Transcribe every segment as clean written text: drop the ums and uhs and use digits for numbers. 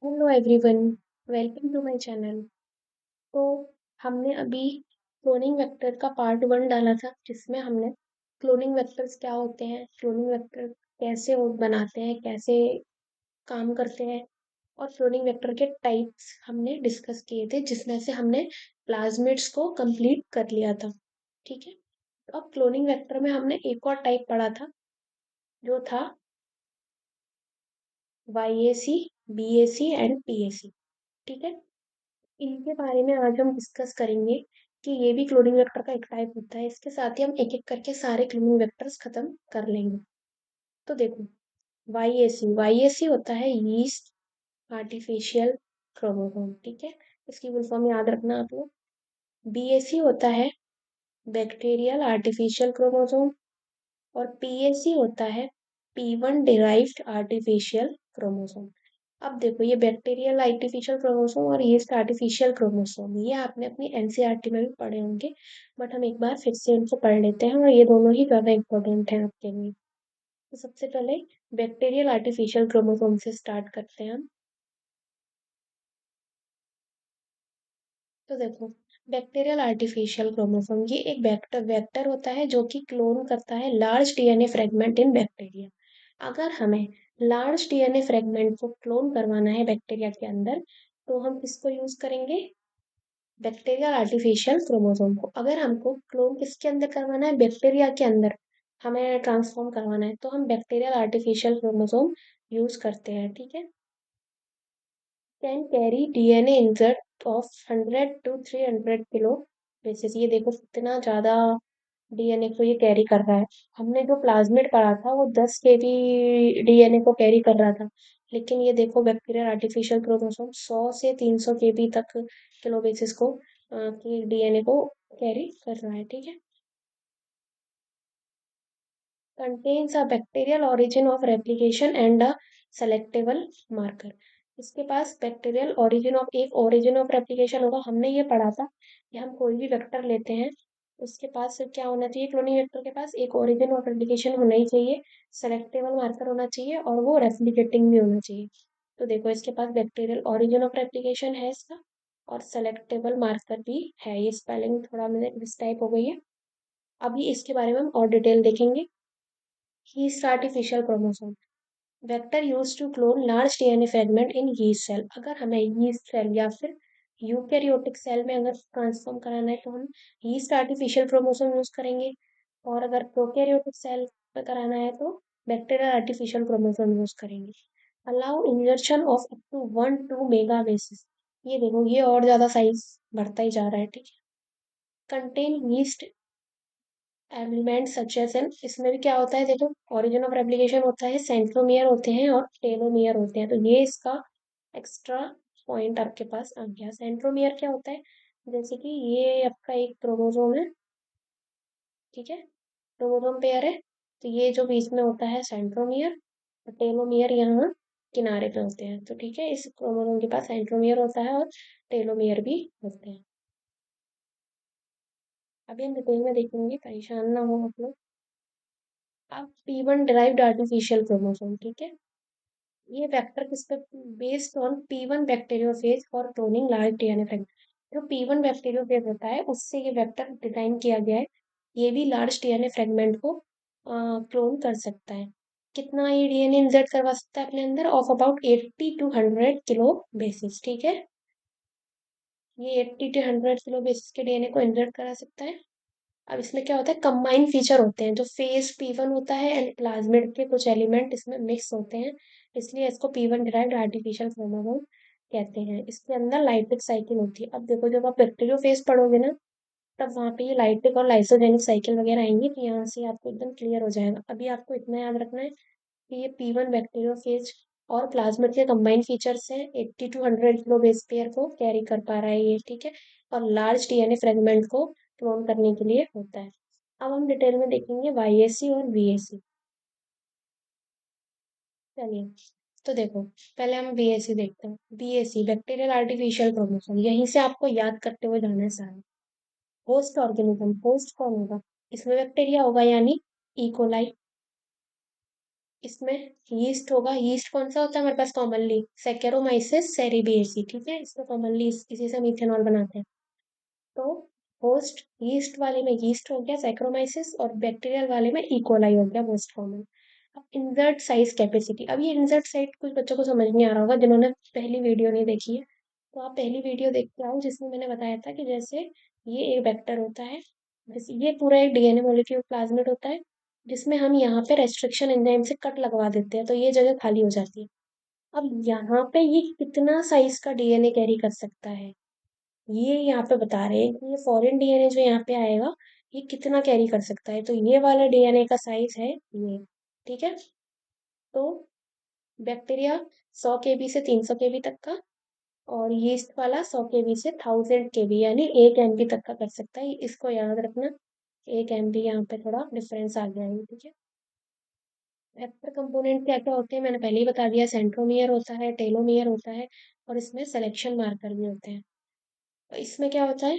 Hello everyone, welcome to my channel. तो हमने अभी क्लोनिंग वेक्टर का पार्ट वन डाला था जिसमें हमने क्लोनिंग वेक्टर्स क्या होते हैं, क्लोनिंग वेक्टर कैसे वो बनाते हैं, कैसे काम करते हैं और क्लोनिंग वेक्टर के टाइप्स हमने डिस्कस किए थे जिसमें से हमने प्लाज्मिड्स को कंप्लीट कर लिया था। ठीक है। तो अब क्लोनिंग वेक्टर में हमने एक और टाइप पढ़ा था जो था YAC, BAC एंड PAC। ठीक है। इनके बारे में आज हम डिस्कस करेंगे कि ये भी क्लोनिंग वेक्टर का एक टाइप होता है। इसके साथ ही हम एक एक करके सारे क्लोनिंग वेक्टर्स खत्म कर लेंगे। तो देखो, वाईएसी होता है यीस्ट आर्टिफिशियल क्रोमोसोम। ठीक है, इसकी फुल फॉर्म याद रखना आप लोग। बीएसी होता है बैक्टीरियल आर्टिफिशियल क्रोमोसोम और पीएसी होता है P1 डिराइव्ड आर्टिफिशियल क्रोमोसोम। अब देखो, ये बैक्टीरियल आर्टिफिशियल क्रोमोसोम और ये आर्टिफिशियल क्रोमोसोम ये आपने अपनी एनसीईआरटी में भी पढ़े होंगे, बट हम एक बार फिर से इनको पढ़ लेते हैं और ये दोनों ही ज़्यादा इंपॉर्टेंट हैं आपके लिए। तो सबसे पहले बैक्टीरियल आर्टिफिशियल क्रोमोसोम से स्टार्ट करते हैं हम। तो देखो, बैक्टीरियल आर्टिफिशियल क्रोमोसोम ये एक वेक्टर वेक्टर होता है जो कि क्लोन करता है लार्ज डीएनए फ्रेगमेंट इन बैक्टीरिया। अगर हमें लार्ज डीएनए फ्रेगमेंट को क्लोन करवाना है बैक्टीरिया के अंदर, तो हम किसको यूज करेंगे? बैक्टीरियल आर्टिफिशियल क्रोमोसोम को। अगर हमको क्लोन किसके अंदर करवाना है? बैक्टीरिया के अंदर हमें ट्रांसफॉर्म करवाना है, तो हम बैक्टीरियल आर्टिफिशियल क्रोमोसोम यूज करते हैं। ठीक है। Can carry DNA insert of 100 to 300 kilo basis. ये देखो कितना ज्यादा डीएनए को ये कैरी कर रहा है। हमने जो प्लाज्मिड पढ़ा था वो 10 kb डीएनए को कैरी कर रहा था, लेकिन ये देखो बैक्टीरियल आर्टिफिशियल क्रोमोसोम 100 से 300 kb तक किलो बेसिस को की डीएनए को कैरी कर रहा है। ठीक है। contains a bacterial origin of replication and a selectable marker। इसके पास बैक्टीरियल origin of एक origin of replication होगा। हमने ये पढ़ा था कि हम कोई भी वेक्टर लेते हैं, उसके पास क्या होना चाहिए? क्लोनिंग वेक्टर के पास एक origin of replication होना ही चाहिए, सेलेक्टेबल मार्कर होना चाहिए और वो रेप्लिकेटिंग भी होना चाहिए। तो देखो, इसके पास बैक्टीरियल origin of replication है इसका, और सेलेक्टेबल मार्कर भी है। ये स्पेलिंग थोड़ा मिस टाइप हो गई है। अभी इसके बारे में हम और डिटेल देखेंगे। yeast artificial chromosome vector used to clone large DNA fragment in yeast cell। अगर हमें yeast cell या फिर यूकैरियोटिक सेल में अगर ट्रांसफॉर्म कराना है तो हम yeast artificial chromosome यूज करेंगे, और अगर प्रोकैरियोटिक सेल में कराना है तो बैक्टीरियल आर्टिफिशियल क्रोमोसोम यूज करेंगे। Allow insertion of up to 1 2 mega bases. ये देखो, ये और ज्यादा साइज बढ़ता ही जा रहा है। ठीक है। Contain yeast element such as an. इसमें भी क्या होता है? देखो, ओरिजिन ऑफ रेप्लिकेशन होता है, सेंट्रोमियर होते हैं और टेलोमियर होते हैं। तो ये इसका एक्स्ट्रा पॉइंट आपके पास आ गया। सेंट्रोमियर क्या होता है? जैसे कि ये आपका एक क्रोमोसोम है। ठीक है, क्रोमोसोम पेयर है, तो ये जो बीच में होता है सेंट्रोमियर, और टेलोमियर यहाँ किनारे पे होते हैं। तो ठीक है, इस क्रोमोसोम के पास सेंट्रोमियर होता है और टेलोमियर भी होते हैं। अभी हम डिटेल में देखेंगे, परेशान ना हो आप लोग। अब P1 डिराइव्ड आर्टिफिशियल क्रोमोसोम। ठीक है, ये वेक्टर किस पे? बेस्ड ऑन P1 बैक्टीरियोफेज और क्लोनिंग लार्ज डीएनए फ्रेगमेंट। जो P1 बैक्टीरियोफेज होता है उससे ये वेक्टर डिजाइन किया गया है। ये भी लार्ज डीएनए फ्रेगमेंट को क्लोन कर सकता है। कितना ये डीएनए इंसर्ट करवा सकता है अपने अंदर? Of about 80 to 100 kilo basis. ठीक है, ये 80 to 100 किलो बेसिस के डीएनए को इंसर्ट करा सकता है। अब इसमें क्या होता है? कंबाइंड फीचर होते हैं। जो फेज P1 होता है एंड प्लाज्मिड के कुछ एलिमेंट इसमें मिक्स होते हैं, इसलिए इसको P1 डिराइव्ड आर्टिफिशियल क्रोमोसोम कहते हैं। इसके अंदर लाइटिक साइकिल होती है। अब देखो, जब आप बैक्टीरियोफेज पढ़ोगे ना, तब वहाँ पे ये लाइटिक और लाइसोजेनिक साइकिल वगैरह आएंगी, तो यहाँ से आपको एकदम क्लियर हो जाएगा। अभी आपको इतना याद रखना है कि ये P1 बैक्टीरियोफेज और प्लाज्मिड के कंबाइंड फीचर्स हैं। 80 to 100 किलो बेस पेयर को कैरी कर पा रहा है ये। ठीक है, और लार्ज डीएनए फ्रेगमेंट को क्लोन करने के लिए होता है। अब हम डिटेल में देखेंगे YAC और VAC। चलिए, तो देखो, पहले हम BAC देखते हैं। BAC बैक्टीरियल आर्टिफिशियल क्रोमोसोम, यहीं से आपको याद करते हुए जाना है सारा। होस्ट ऑर्गेनिज्म, होस्ट कौन होगा? इसमें बैक्टीरिया होगा, यानी इकोलाई। इसमें यीस्ट होगा। यीस्ट कौन सा होता है हमारे पास कॉमनली? सैकेरोमाइसिस सेरेबिएसी, ठीक है, इसको कॉमनली इसी से हम इथेनॉल बनाते हैं। तो होस्ट यीस्ट वाले में यीस्ट हो गया सैक्रोमाइसिस, और बैक्टीरियल वाले में इकोलाई हो गया मोस्ट कॉमन। अब इंसर्ट साइज कैपेसिटी, अब ये इंसर्ट साइज कुछ बच्चों को समझ नहीं आ रहा होगा जिन्होंने पहली वीडियो नहीं देखी है, तो आप पहली वीडियो देख के आओ जिसमें मैंने बताया था कि जैसे ये एक वेक्टर होता है, जैसे ये पूरा एक डीएनए मॉलिक्यूल प्लाज्मिड होता है, जिसमें हम यहाँ पे रेस्ट्रिक्शन एंजाइम से कट लगवा देते हैं तो ये जगह खाली हो जाती है। अब यहाँ पे ये कितना साइज का डीएनए कैरी कर सकता है, ये यहाँ पे बता रहे हैं कि ये फॉरेन डीएनए जो यहाँ पे आएगा ये कितना कैरी कर सकता है, तो ये वाला डीएनए का साइज है ये, ठीक है। तो बैक्टीरिया 100 kb से 300 kb तक का, और यीस्ट वाला 100 kb से 1000 kb यानी 1 MB तक का कर सकता है, इसको याद रखना। 1 MB यहाँ पे थोड़ा डिफरेंस आ गया है, ठीक है। वेक्टर कंपोनेंट क्या क्या होते हैं मैंने पहले ही बता दिया, सेंट्रोमियर होता है, टेलोमियर होता है, और इसमें सिलेक्शन मार्कर भी होते हैं। तो इसमें क्या होता है,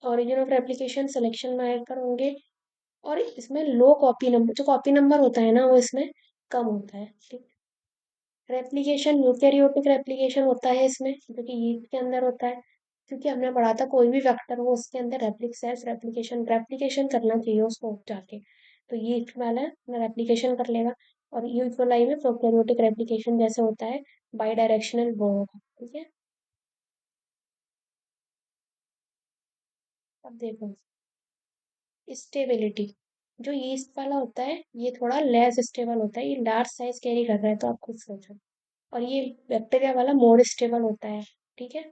origin of replication selection marker होंगे, और इसमें लो कॉपी नंबर, जो कॉपी नंबर होता है ना वो इसमें कम होता है, ठीक। रेप्लिकेशन यूकैरियोटिक रेप्लिकेशन होता है इसमें, जो कि यीस्ट के अंदर होता है, क्योंकि हमने पढ़ा था कोई भी वेक्टर हो उसके अंदर रेप्लिक सेल्स रेप्लिकेशन रेप्लिकेशन करना चाहिए उसको जाके, तो यीस्ट वाला रेप्लिकेशन कर लेगा। और यूकोलाई में प्रोकैरियोटिक रेप्लिकेशन जैसे होता है, बाई डायरेक्शनल वो होगा, ठीक है। अब देखो स्टेबिलिटी, जो यीस्ट वाला होता है ये थोड़ा लेस स्टेबल होता है, ये लार्ज साइज कैरी कर रहा है तो आप खुद सोचो, और ये बैक्टीरिया वाला मोर स्टेबल होता है, ठीक है।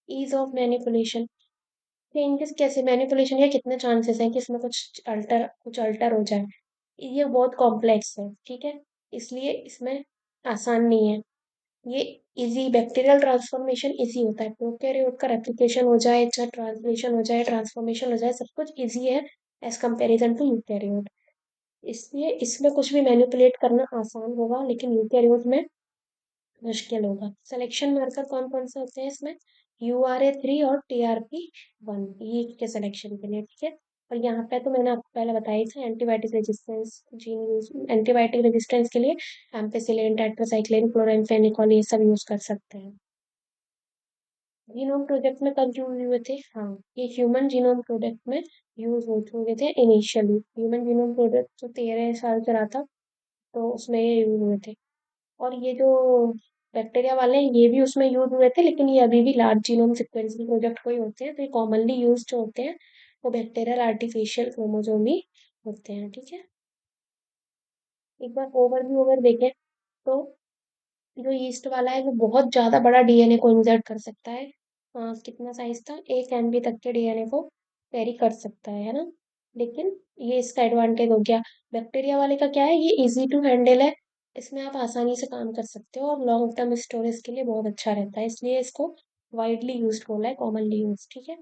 ईज ऑफ मैनिपुलेशन, चेंजेस कैसे मैनिपुलेशन के कितने चांसेस हैं कि इसमें कुछ अल्टर हो जाए, ये बहुत कॉम्प्लेक्स है, ठीक है, इसलिए इसमें आसान नहीं है ये। इजी बैक्टीरियल ट्रांसफॉर्मेशन इजी होता है, प्रोकैरियोट का रेप्लिकेशन हो जाए चाहे ट्रांसलेशन हो जाए ट्रांसफॉर्मेशन हो जाए सब कुछ इजी है एज कंपेरिजन टू यूकैरियोट, इसलिए इसमें कुछ भी मैनिपुलेट करना आसान होगा, लेकिन यूकैरियोट में मुश्किल होगा। सिलेक्शन मार्कर कौन कौन से होते हैं इसमें? URA3 और TRP1, ये के सिलेक्शन के लिए, ठीक है। और यहाँ पे तो मैंने आपको पहले बताया था antibiotic resistance gene use, antibiotic resistance के लिए एम्पेसिलिन टेट्रासाइक्लिन क्लोरामफेनिकॉल ये सब यूज कर सकते हैं। जीनोम प्रोजेक्ट में कब यूज हुए थे? हाँ, ये ह्यूमन जीनोम प्रोजेक्ट में यूज हो चुके थे इनिशियली, ह्यूमन जीनोम प्रोजेक्ट जो 13 साल चला था तो उसमें ये यूज हुए थे। और ये जो बैक्टीरिया वाले हैं ये भी उसमें यूज हुए थे, लेकिन ये अभी भी लार्ज जीनोम सिक्वेंसिंग प्रोजेक्ट को ही होते हैं, तो ये कॉमनली यूज जो होते हैं वो बैक्टीरियल आर्टिफिशियल क्रोमोसोम ही होते हैं, ठीक है। एक बार ओवरव्यू अगर देखें तो जो ईस्ट वाला है वो बहुत ज्यादा बड़ा डीएनए को इंसर्ट कर सकता है, कितना साइज था, 1 MB तक के डीएनए को कैरी कर सकता है ना। लेकिन ये इसका एडवांटेज हो गया। बैक्टीरिया वाले का क्या है, ये इजी टू हैंडल है, इसमें आप आसानी से काम कर सकते हो और लॉन्ग टर्म स्टोरेज के लिए बहुत अच्छा रहता है, इसलिए इसको वाइडली यूज होना है, कॉमनली यूज, ठीक है।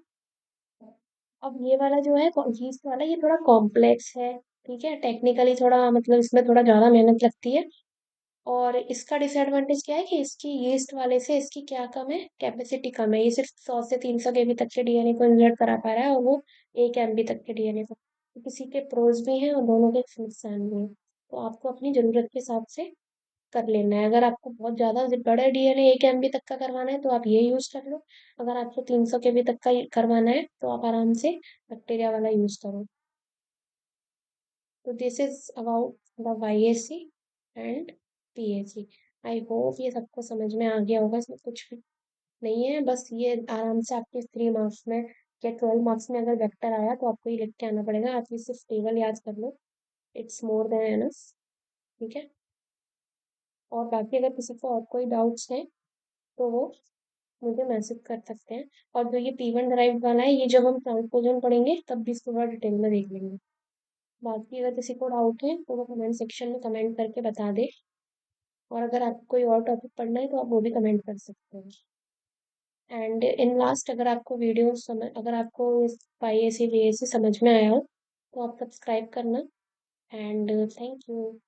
अब ये वाला जो है ईस्ट वाला ये थोड़ा कॉम्प्लेक्स है, ठीक है, टेक्निकली थोड़ा मतलब इसमें थोड़ा ज्यादा मेहनत लगती है। और इसका डिसएडवांटेज क्या है कि इसकी यीस्ट वाले से इसकी क्या कम है, कैपेसिटी कम है, ये सिर्फ 100 से 300 kb तक के डीएनए को इन्वर्ट करा पा रहा है, और वो 1 MB तक के डीएनए को, तो किसी के प्रोज भी हैं और दोनों के नुकसान भी हैं, तो आपको अपनी जरूरत के हिसाब से कर लेना है। अगर आपको बहुत ज्यादा बड़े डीएनए 1 MB तक का करवाना है तो आप ये यूज कर लो, अगर आपको 300 kb तक का करवाना है तो आप आराम से बैक्टीरिया वाला यूज करो। तो this is about the YAC and PAC। I hope ये सबको समझ में आ गया होगा, इसमें कुछ भी नहीं है, बस ये आराम से आपके 3 मार्क्स में या 12 मार्क्स में अगर वेक्टर आया तो आपको ये लिख के आना पड़ेगा, आप ये सिर्फ टेबल याद कर लो, इट्स मोर देन एनफ, ठीक है। और बाकी अगर किसी को और कोई डाउट्स हैं तो वो मुझे मैसेज कर सकते हैं। और जो ये P1 ड्राइव वाला है ये जब हम ट्रांसपोजन पढ़ेंगे तब भी इसको थोड़ा डिटेल में देख लेंगे। बाकी अगर किसी को डाउट है तो वो कमेंट सेक्शन में कमेंट करके बता दे, और अगर आपको कोई और टॉपिक पढ़ना है तो आप वो भी कमेंट कर सकते हैं। एंड इन लास्ट अगर आपको वीडियो समझ, अगर आपको इस YAC VAC समझ में आया हो तो आप सब्सक्राइब करना। And thank you.